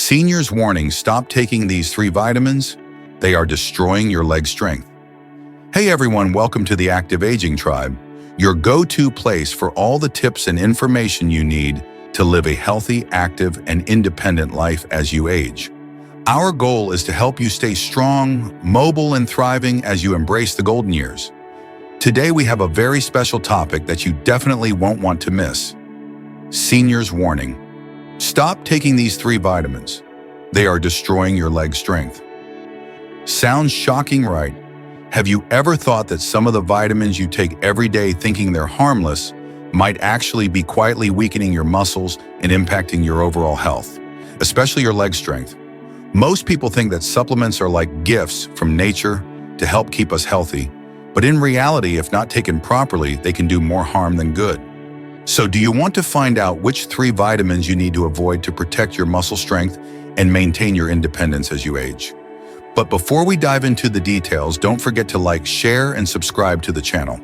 Seniors warning, stop taking these 3 vitamins. They are destroying your leg strength. Hey everyone, welcome to the Active Aging Tribe, your go-to place for all the tips and information you need to live a healthy, active, and independent life as you age. Our goal is to help you stay strong, mobile, and thriving as you embrace the golden years. Today we have a very special topic that you definitely won't want to miss. Seniors warning. Stop taking these 3 vitamins. They are destroying your leg strength. Sounds shocking, right? Have you ever thought that some of the vitamins you take every day thinking they're harmless might actually be quietly weakening your muscles and impacting your overall health, especially your leg strength? Most people think that supplements are like gifts from nature to help keep us healthy, but in reality, if not taken properly, they can do more harm than good. So do you want to find out which 3 vitamins you need to avoid to protect your muscle strength and maintain your independence as you age? But before we dive into the details, don't forget to like, share, and subscribe to the channel.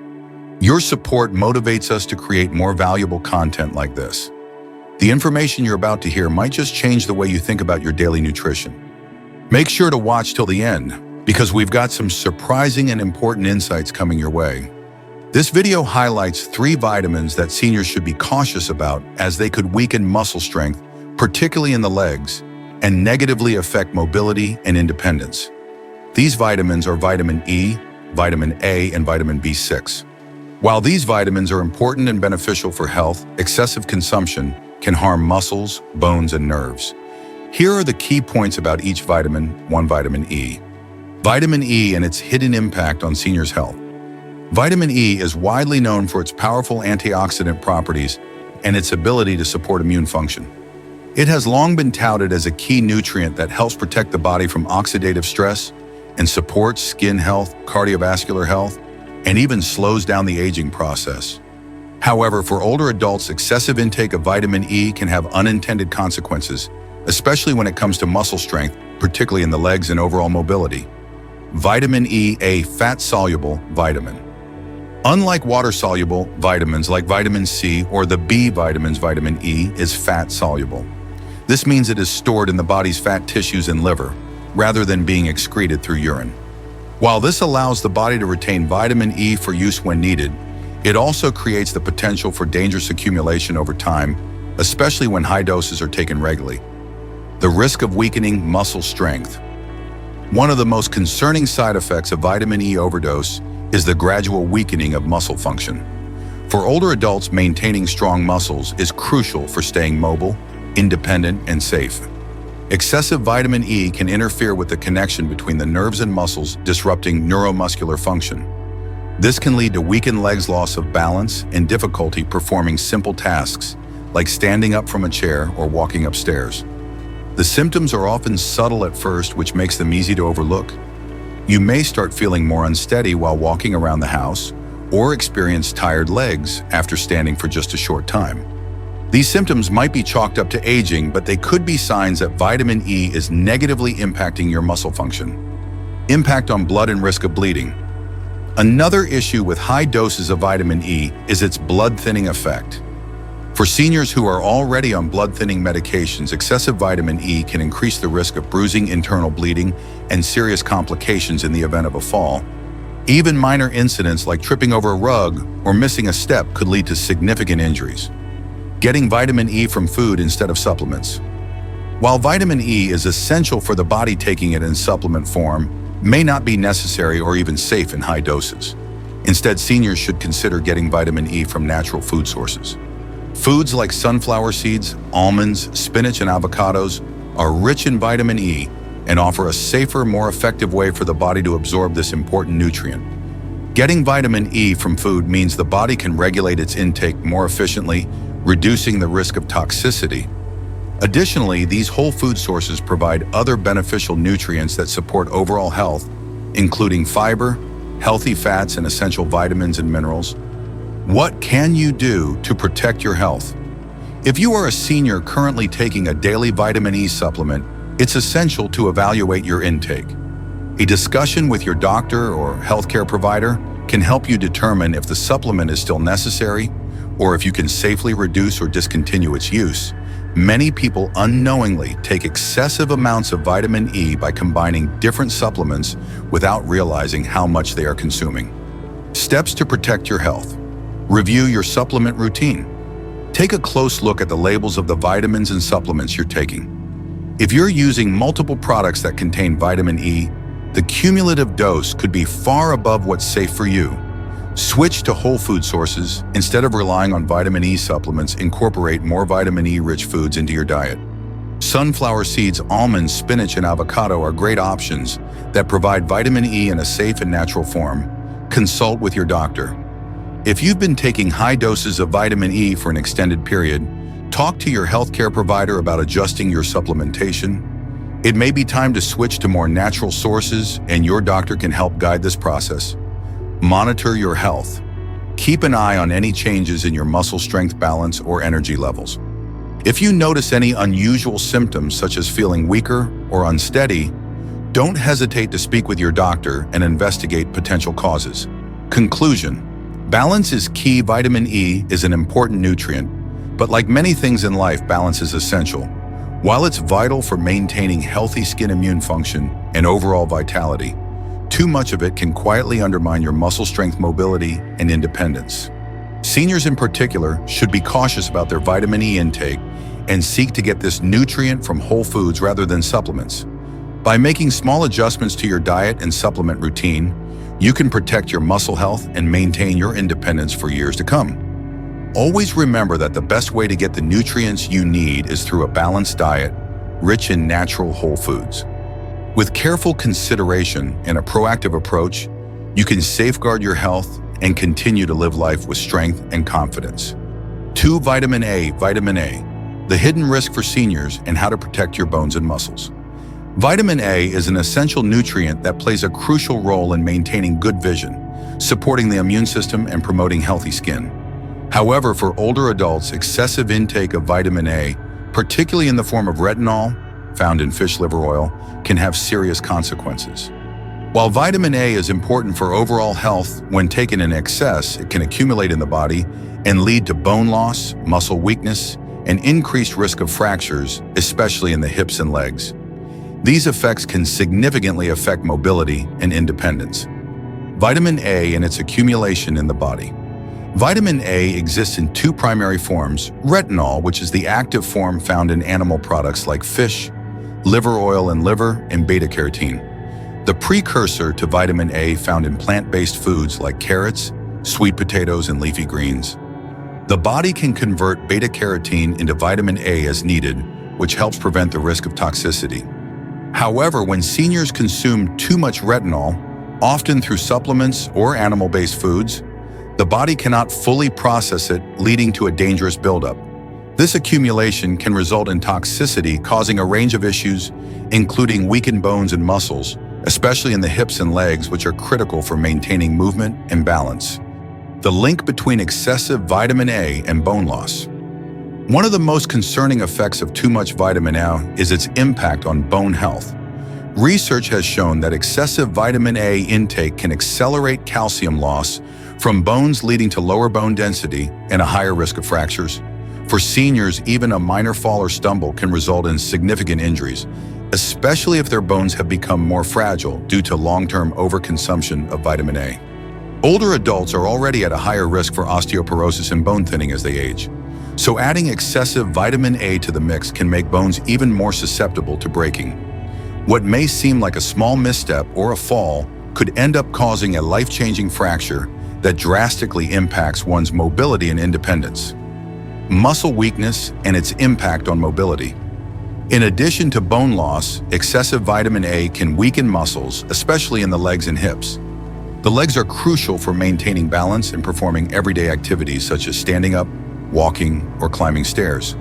Your support motivates us to create more valuable content like this. The information you're about to hear might just change the way you think about your daily nutrition. Make sure to watch till the end, because we've got some surprising and important insights coming your way. This video highlights 3 vitamins that seniors should be cautious about as they could weaken muscle strength, particularly in the legs, and negatively affect mobility and independence. These vitamins are vitamin E, vitamin A, and vitamin B6. While these vitamins are important and beneficial for health, excessive consumption can harm muscles, bones, and nerves. Here are the key points about each vitamin. 1. Vitamin E. Vitamin E and its hidden impact on seniors' health. Vitamin E is widely known for its powerful antioxidant properties and its ability to support immune function. It has long been touted as a key nutrient that helps protect the body from oxidative stress and supports skin health, cardiovascular health, and even slows down the aging process. However, for older adults, excessive intake of vitamin E can have unintended consequences, especially when it comes to muscle strength, particularly in the legs and overall mobility. Vitamin E, a fat-soluble vitamin. Unlike water-soluble vitamins like vitamin C or the B vitamins, vitamin E is fat-soluble. This means it is stored in the body's fat tissues and liver, rather than being excreted through urine. While this allows the body to retain vitamin E for use when needed, it also creates the potential for dangerous accumulation over time, especially when high doses are taken regularly. The risk of weakening muscle strength. One of the most concerning side effects of vitamin E overdose is the gradual weakening of muscle function. For older adults, maintaining strong muscles is crucial for staying mobile, independent, and safe. Excessive vitamin E can interfere with the connection between the nerves and muscles, disrupting neuromuscular function. This can lead to weakened legs, loss of balance, and difficulty performing simple tasks, like standing up from a chair or walking upstairs. The symptoms are often subtle at first, which makes them easy to overlook. You may start feeling more unsteady while walking around the house, or experience tired legs after standing for just a short time. These symptoms might be chalked up to aging, but they could be signs that vitamin E is negatively impacting your muscle function. Impact on blood and risk of bleeding. Another issue with high doses of vitamin E is its blood-thinning effect. For seniors who are already on blood-thinning medications, excessive vitamin E can increase the risk of bruising, internal bleeding, and serious complications in the event of a fall. Even minor incidents like tripping over a rug or missing a step could lead to significant injuries. Getting vitamin E from food instead of supplements. While vitamin E is essential for the body, taking it in supplement form may not be necessary or even safe in high doses. Instead, seniors should consider getting vitamin E from natural food sources. Foods like sunflower seeds, almonds, spinach, and avocados are rich in vitamin E and offer a safer, more effective way for the body to absorb this important nutrient. Getting vitamin E from food means the body can regulate its intake more efficiently, reducing the risk of toxicity. Additionally, these whole food sources provide other beneficial nutrients that support overall health, including fiber, healthy fats, and essential vitamins and minerals. What can you do to protect your health? If you are a senior currently taking a daily vitamin E supplement, it's essential to evaluate your intake. A discussion with your doctor or healthcare provider can help you determine if the supplement is still necessary or if you can safely reduce or discontinue its use. Many people unknowingly take excessive amounts of vitamin E by combining different supplements without realizing how much they are consuming. Steps to protect your health. Review your supplement routine. Take a close look at the labels of the vitamins and supplements you're taking. If you're using multiple products that contain vitamin E, the cumulative dose could be far above what's safe for you. Switch to whole food sources. Instead of relying on vitamin E supplements, incorporate more vitamin E-rich foods into your diet. Sunflower seeds, almonds, spinach, and avocado are great options that provide vitamin E in a safe and natural form. Consult with your doctor. If you've been taking high doses of vitamin E for an extended period, talk to your healthcare provider about adjusting your supplementation. It may be time to switch to more natural sources, and your doctor can help guide this process. Monitor your health. Keep an eye on any changes in your muscle strength, balance, or energy levels. If you notice any unusual symptoms such as feeling weaker or unsteady, don't hesitate to speak with your doctor and investigate potential causes. Conclusion: balance is key. Vitamin E is an important nutrient, but like many things in life, balance is essential. While it's vital for maintaining healthy skin, immune function, and overall vitality, too much of it can quietly undermine your muscle strength, mobility, and independence. Seniors in particular should be cautious about their vitamin E intake and seek to get this nutrient from whole foods rather than supplements. By making small adjustments to your diet and supplement routine, you can protect your muscle health and maintain your independence for years to come. Always remember that the best way to get the nutrients you need is through a balanced diet, rich in natural whole foods. With careful consideration and a proactive approach, you can safeguard your health and continue to live life with strength and confidence. 2. Vitamin A. Vitamin A, the hidden risk for seniors and how to protect your bones and muscles. Vitamin A is an essential nutrient that plays a crucial role in maintaining good vision, supporting the immune system, and promoting healthy skin. However, for older adults, excessive intake of vitamin A, particularly in the form of retinol, found in fish liver oil, can have serious consequences. While vitamin A is important for overall health, when taken in excess, it can accumulate in the body and lead to bone loss, muscle weakness, and increased risk of fractures, especially in the hips and legs. These effects can significantly affect mobility and independence. Vitamin A and its accumulation in the body. Vitamin A exists in two primary forms: retinol, which is the active form found in animal products like fish, liver oil and liver, and beta-carotene, the precursor to vitamin A found in plant-based foods like carrots, sweet potatoes, and leafy greens. The body can convert beta-carotene into vitamin A as needed, which helps prevent the risk of toxicity. However, when seniors consume too much retinol, often through supplements or animal-based foods, the body cannot fully process it, leading to a dangerous buildup. This accumulation can result in toxicity, causing a range of issues, including weakened bones and muscles, especially in the hips and legs, which are critical for maintaining movement and balance. The link between excessive vitamin A and bone loss. One of the most concerning effects of too much vitamin A is its impact on bone health. Research has shown that excessive vitamin A intake can accelerate calcium loss from bones, leading to lower bone density and a higher risk of fractures. For seniors, even a minor fall or stumble can result in significant injuries, especially if their bones have become more fragile due to long-term overconsumption of vitamin A. Older adults are already at a higher risk for osteoporosis and bone thinning as they age, so adding excessive vitamin A to the mix can make bones even more susceptible to breaking. What may seem like a small misstep or a fall could end up causing a life-changing fracture that drastically impacts one's mobility and independence. Muscle weakness and its impact on mobility. In addition to bone loss, excessive vitamin A can weaken muscles, especially in the legs and hips. The legs are crucial for maintaining balance and performing everyday activities such as standing up, walking, or climbing stairs.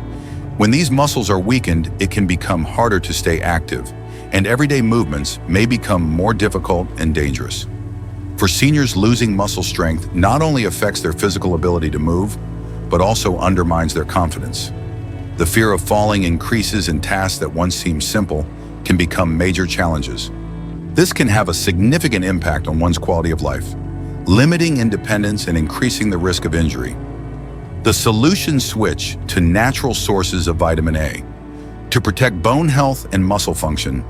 When these muscles are weakened, it can become harder to stay active, and everyday movements may become more difficult and dangerous. For seniors, losing muscle strength not only affects their physical ability to move, but also undermines their confidence. The fear of falling increases, and tasks that once seemed simple can become major challenges. This can have a significant impact on one's quality of life, limiting independence and increasing the risk of injury. The solutions switch to natural sources of vitamin A. To protect bone health and muscle function,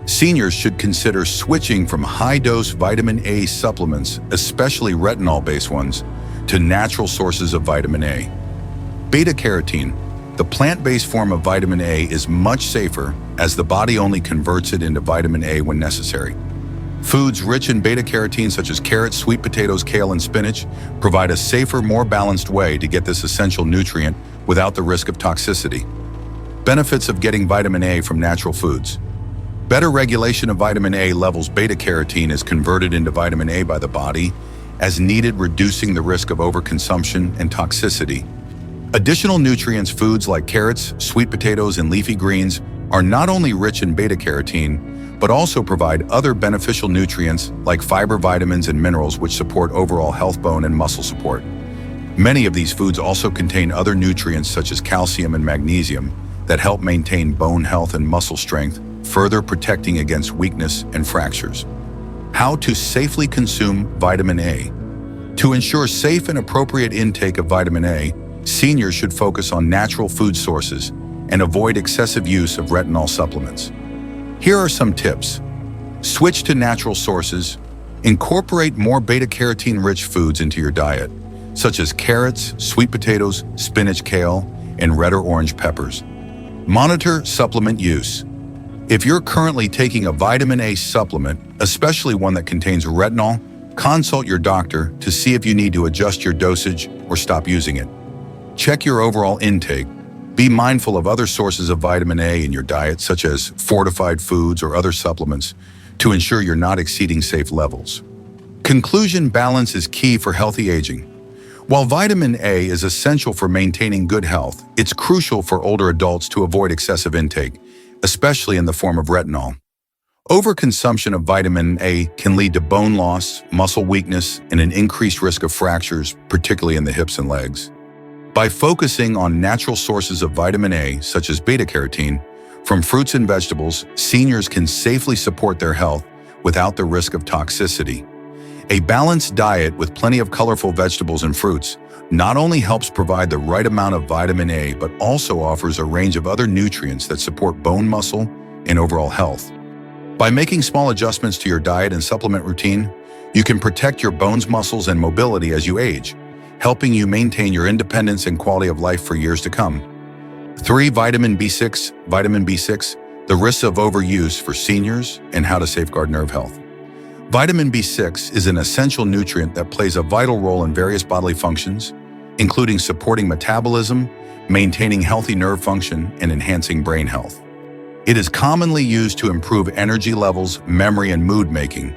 seniors should consider switching from high-dose vitamin A supplements, especially retinol-based ones, to natural sources of vitamin A. Beta-carotene, the plant-based form of vitamin A, is much safer as the body only converts it into vitamin A when necessary. Foods rich in beta-carotene such as carrots, sweet potatoes, kale, and spinach provide a safer, more balanced way to get this essential nutrient without the risk of toxicity. Benefits of getting vitamin A from natural foods. Better regulation of vitamin A levels. Beta-carotene is converted into vitamin A by the body as needed, reducing the risk of overconsumption and toxicity. Additional nutrients. Foods like carrots, sweet potatoes, and leafy greens are not only rich in beta-carotene, but also provide other beneficial nutrients like fiber, vitamins, and minerals which support overall health, bone, and muscle support. Many of these foods also contain other nutrients such as calcium and magnesium that help maintain bone health and muscle strength, further protecting against weakness and fractures. How to safely consume vitamin A. To ensure safe and appropriate intake of vitamin A, seniors should focus on natural food sources and avoid excessive use of retinol supplements. Here are some tips. Switch to natural sources. Incorporate more beta-carotene-rich foods into your diet, such as carrots, sweet potatoes, spinach, kale, and red or orange peppers. Monitor supplement use. If you're currently taking a vitamin A supplement, especially one that contains retinol, consult your doctor to see if you need to adjust your dosage or stop using it. Check your overall intake. Be mindful of other sources of vitamin A in your diet, such as fortified foods or other supplements, to ensure you're not exceeding safe levels. Conclusion: balance is key for healthy aging. While vitamin A is essential for maintaining good health, it's crucial for older adults to avoid excessive intake, especially in the form of retinol. Overconsumption of vitamin A can lead to bone loss, muscle weakness, and an increased risk of fractures, particularly in the hips and legs. By focusing on natural sources of vitamin A, such as beta-carotene, from fruits and vegetables, seniors can safely support their health without the risk of toxicity. A balanced diet with plenty of colorful vegetables and fruits not only helps provide the right amount of vitamin A, but also offers a range of other nutrients that support bone, muscle, and overall health. By making small adjustments to your diet and supplement routine, you can protect your bones, muscles, and mobility as you age, helping you maintain your independence and quality of life for years to come. 3. Vitamin B6. Vitamin B6, the risks of overuse for seniors and how to safeguard nerve health. Vitamin B6 is an essential nutrient that plays a vital role in various bodily functions, including supporting metabolism, maintaining healthy nerve function, and enhancing brain health. It is commonly used to improve energy levels, memory, and mood making.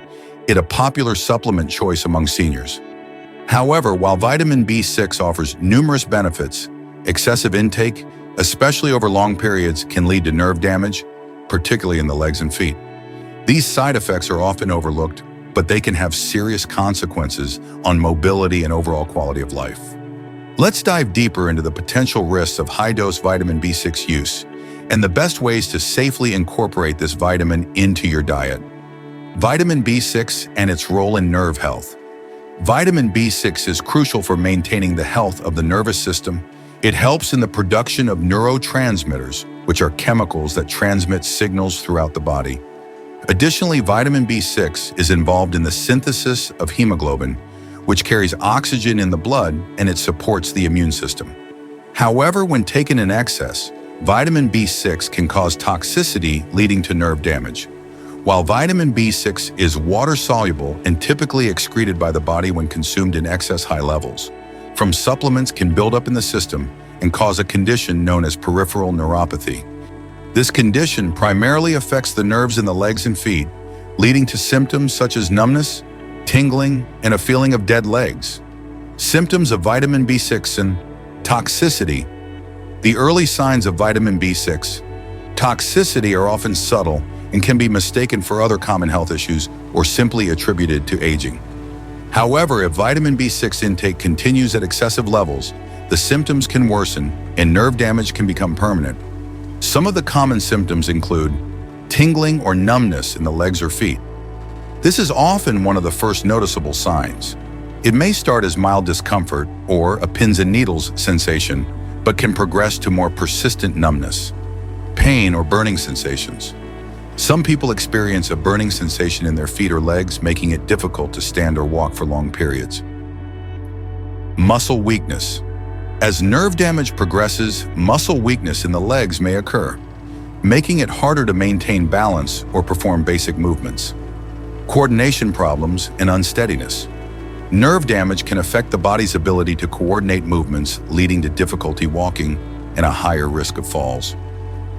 It is a popular supplement choice among seniors. However, while vitamin B6 offers numerous benefits, excessive intake, especially over long periods, can lead to nerve damage, particularly in the legs and feet. These side effects are often overlooked, but they can have serious consequences on mobility and overall quality of life. Let's dive deeper into the potential risks of high-dose vitamin B6 use and the best ways to safely incorporate this vitamin into your diet. Vitamin B6 and its role in nerve health. Vitamin B6 is crucial for maintaining the health of the nervous system. It helps in the production of neurotransmitters, which are chemicals that transmit signals throughout the body. Additionally, vitamin B6 is involved in the synthesis of hemoglobin, which carries oxygen in the blood, and it supports the immune system. However, when taken in excess, vitamin B6 can cause toxicity, leading to nerve damage. While vitamin B6 is water-soluble and typically excreted by the body when consumed in excess high levels, from supplements can build up in the system and cause a condition known as peripheral neuropathy. This condition primarily affects the nerves in the legs and feet, leading to symptoms such as numbness, tingling, and a feeling of dead legs. Symptoms of vitamin B6 and toxicity. The early signs of vitamin B6 toxicity are often subtle and can be mistaken for other common health issues or simply attributed to aging. However, if vitamin B6 intake continues at excessive levels, the symptoms can worsen and nerve damage can become permanent. Some of the common symptoms include tingling or numbness in the legs or feet. This is often one of the first noticeable signs. It may start as mild discomfort or a pins and needles sensation, but can progress to more persistent numbness, pain, or burning sensations. Some people experience a burning sensation in their feet or legs, making it difficult to stand or walk for long periods. Muscle weakness. As nerve damage progresses, muscle weakness in the legs may occur, making it harder to maintain balance or perform basic movements. Coordination problems and unsteadiness. Nerve damage can affect the body's ability to coordinate movements, leading to difficulty walking and a higher risk of falls.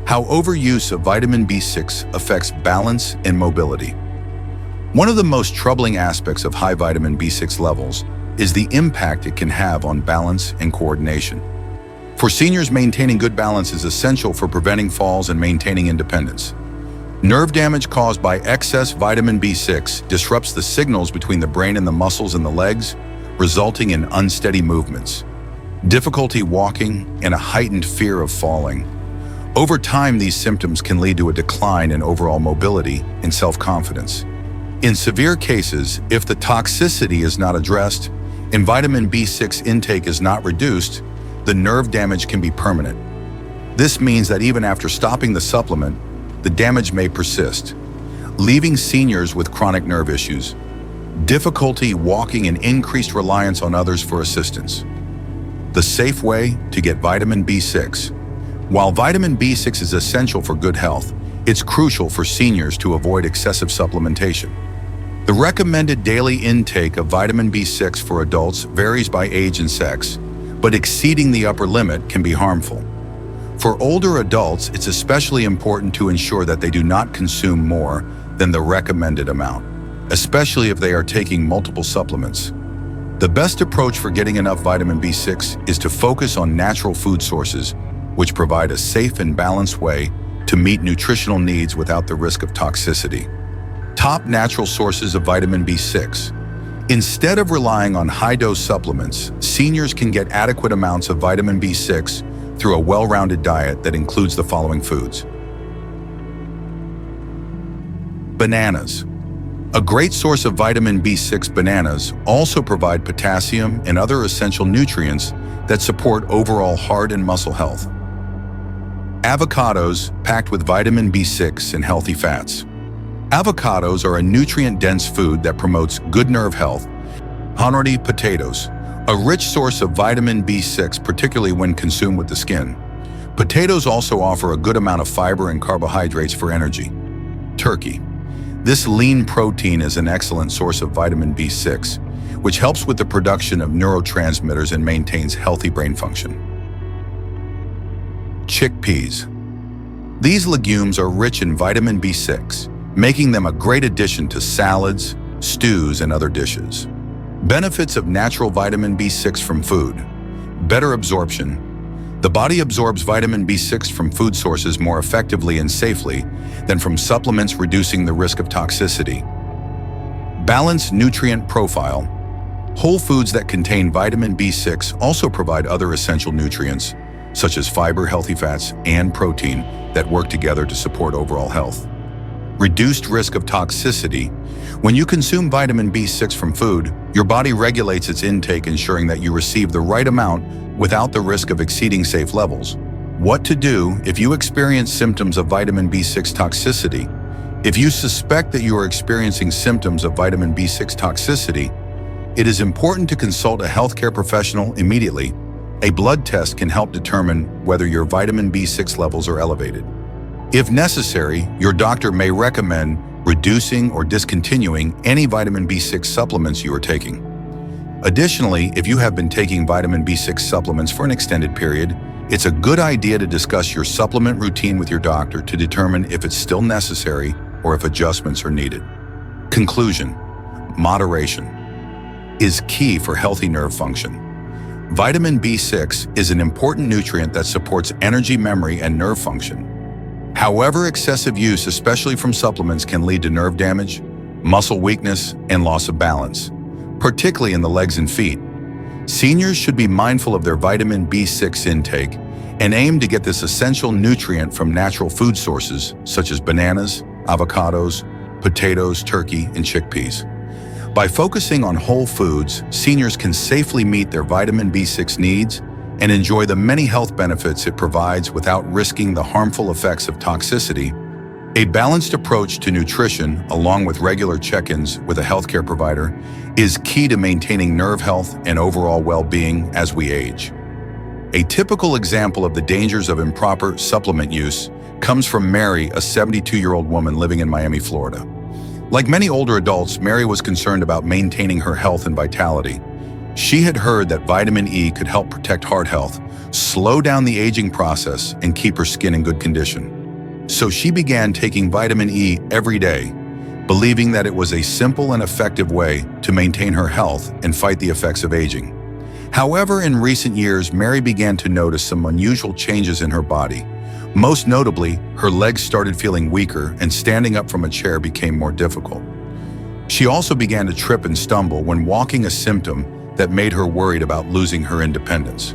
How overuse of vitamin B6 affects balance and mobility. One of the most troubling aspects of high vitamin B6 levels is the impact it can have on balance and coordination. For seniors, maintaining good balance is essential for preventing falls and maintaining independence. Nerve damage caused by excess vitamin B6 disrupts the signals between the brain and the muscles in the legs, resulting in unsteady movements, difficulty walking, and a heightened fear of falling. Over time, these symptoms can lead to a decline in overall mobility and self-confidence. In severe cases, if the toxicity is not addressed and vitamin B6 intake is not reduced, the nerve damage can be permanent. This means that even after stopping the supplement, the damage may persist, leaving seniors with chronic nerve issues, difficulty walking, and increased reliance on others for assistance. The safe way to get vitamin B6. While vitamin B6 is essential for good health, it's crucial for seniors to avoid excessive supplementation. The recommended daily intake of vitamin B6 for adults varies by age and sex, but exceeding the upper limit can be harmful. For older adults, it's especially important to ensure that they do not consume more than the recommended amount, especially if they are taking multiple supplements. The best approach for getting enough vitamin B6 is to focus on natural food sources, which provide a safe and balanced way to meet nutritional needs without the risk of toxicity. Top natural sources of vitamin B6. Instead of relying on high-dose supplements, seniors can get adequate amounts of vitamin B6 through a well-rounded diet that includes the following foods. Bananas. A great source of vitamin B6, bananas also provide potassium and other essential nutrients that support overall heart and muscle health. Avocados, packed with vitamin B6 and healthy fats. Avocados are a nutrient-dense food that promotes good nerve health. Hearty potatoes. A rich source of vitamin B6, particularly when consumed with the skin. Potatoes also offer a good amount of fiber and carbohydrates for energy. Turkey. This lean protein is an excellent source of vitamin B6, which helps with the production of neurotransmitters and maintains healthy brain function. Chickpeas. These legumes are rich in vitamin B6, making them a great addition to salads, stews, and other dishes. Benefits of natural vitamin B6 from food. Better absorption. The body absorbs vitamin B6 from food sources more effectively and safely than from supplements, reducing the risk of toxicity. Balanced nutrient profile. Whole foods that contain vitamin B6 also provide other essential nutrients, such as fiber, healthy fats, and protein that work together to support overall health. Reduced risk of toxicity. When you consume vitamin B6 from food, your body regulates its intake, ensuring that you receive the right amount without the risk of exceeding safe levels. What to do if you experience symptoms of vitamin B6 toxicity. If you suspect that you are experiencing symptoms of vitamin B6 toxicity, it is important to consult a healthcare professional immediately. A blood test can help determine whether your vitamin B6 levels are elevated. If necessary, your doctor may recommend reducing or discontinuing any vitamin B6 supplements you are taking. Additionally, if you have been taking vitamin B6 supplements for an extended period, it's a good idea to discuss your supplement routine with your doctor to determine if it's still necessary or if adjustments are needed. Conclusion: moderation is key for healthy nerve function. Vitamin B6 is an important nutrient that supports energy, memory, and nerve function. However, excessive use, especially from supplements, can lead to nerve damage, muscle weakness, and loss of balance, particularly in the legs and feet. Seniors should be mindful of their vitamin B6 intake and aim to get this essential nutrient from natural food sources such as bananas, avocados, potatoes, turkey, and chickpeas. By focusing on whole foods, seniors can safely meet their vitamin B6 needs and enjoy the many health benefits it provides without risking the harmful effects of toxicity. A balanced approach to nutrition, along with regular check-ins with a healthcare provider, is key to maintaining nerve health and overall well-being as we age. A typical example of the dangers of improper supplement use comes from Mary, a 72-year-old woman living in Miami, Florida. Like many older adults, Mary was concerned about maintaining her health and vitality. She had heard that vitamin E could help protect heart health, slow down the aging process, and keep her skin in good condition. So she began taking vitamin E every day, believing that it was a simple and effective way to maintain her health and fight the effects of aging. However, in recent years, Mary began to notice some unusual changes in her body. Most notably, her legs started feeling weaker and standing up from a chair became more difficult. She also began to trip and stumble when walking, a symptom that made her worried about losing her independence.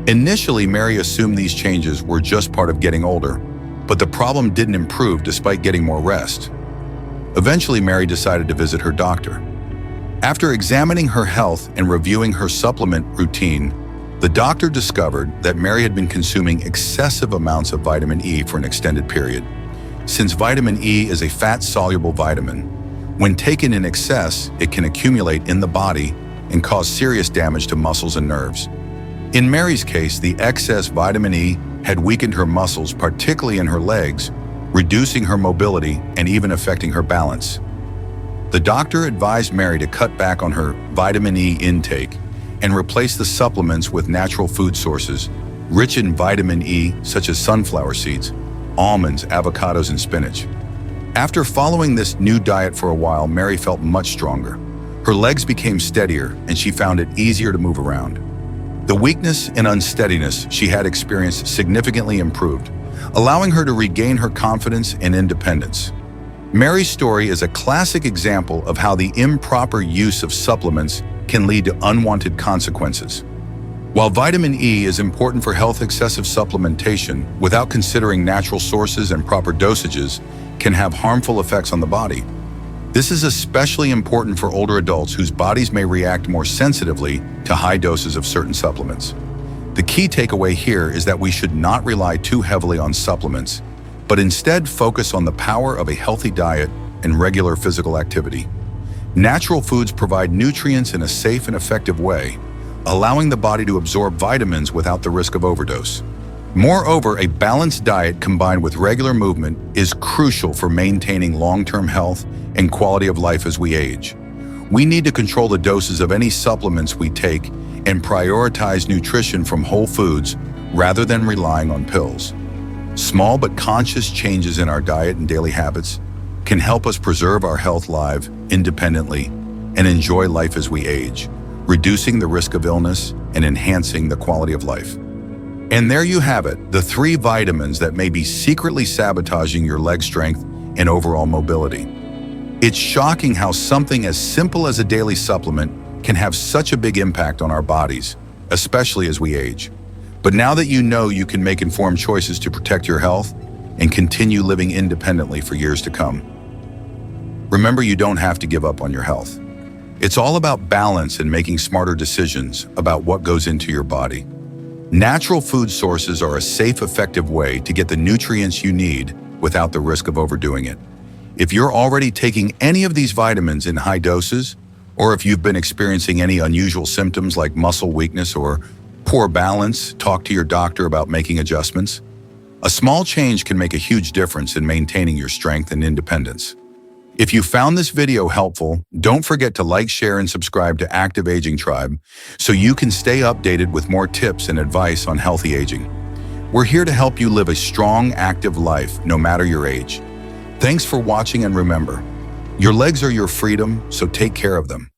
Initially, Mary assumed these changes were just part of getting older, but the problem didn't improve despite getting more rest. Eventually, Mary decided to visit her doctor. After examining her health and reviewing her supplement routine, the doctor discovered that Mary had been consuming excessive amounts of vitamin E for an extended period. Since vitamin E is a fat-soluble vitamin, when taken in excess, it can accumulate in the body and cause serious damage to muscles and nerves. In Mary's case, the excess vitamin E had weakened her muscles, particularly in her legs, reducing her mobility and even affecting her balance. The doctor advised Mary to cut back on her vitamin E intake and replace the supplements with natural food sources rich in vitamin E, such as sunflower seeds, almonds, avocados, and spinach. After following this new diet for a while, Mary felt much stronger. Her legs became steadier, and she found it easier to move around. The weakness and unsteadiness she had experienced significantly improved, allowing her to regain her confidence and independence. Mary's story is a classic example of how the improper use of supplements can lead to unwanted consequences. While vitamin E is important for health, excessive supplementation without considering natural sources and proper dosages can have harmful effects on the body. This is especially important for older adults whose bodies may react more sensitively to high doses of certain supplements. The key takeaway here is that we should not rely too heavily on supplements, but instead focus on the power of a healthy diet and regular physical activity. Natural foods provide nutrients in a safe and effective way, allowing the body to absorb vitamins without the risk of overdose. Moreover, a balanced diet combined with regular movement is crucial for maintaining long-term health and quality of life as we age. We need to control the doses of any supplements we take and prioritize nutrition from whole foods rather than relying on pills. Small but conscious changes in our diet and daily habits can help us preserve our health live independently and enjoy life as we age, reducing the risk of illness and enhancing the quality of life. And there you have it, the 3 vitamins that may be secretly sabotaging your leg strength and overall mobility. It's shocking how something as simple as a daily supplement can have such a big impact on our bodies, especially as we age. But now that you know, you can make informed choices to protect your health and continue living independently for years to come. Remember, you don't have to give up on your health. It's all about balance and making smarter decisions about what goes into your body. Natural food sources are a safe, effective way to get the nutrients you need without the risk of overdoing it. If you're already taking any of these vitamins in high doses, or if you've been experiencing any unusual symptoms like muscle weakness or poor balance, talk to your doctor about making adjustments. A small change can make a huge difference in maintaining your strength and independence. If you found this video helpful, don't forget to like, share, and subscribe to Active Aging Tribe so you can stay updated with more tips and advice on healthy aging. We're here to help you live a strong, active life, no matter your age. Thanks for watching, and remember, your legs are your freedom, so take care of them.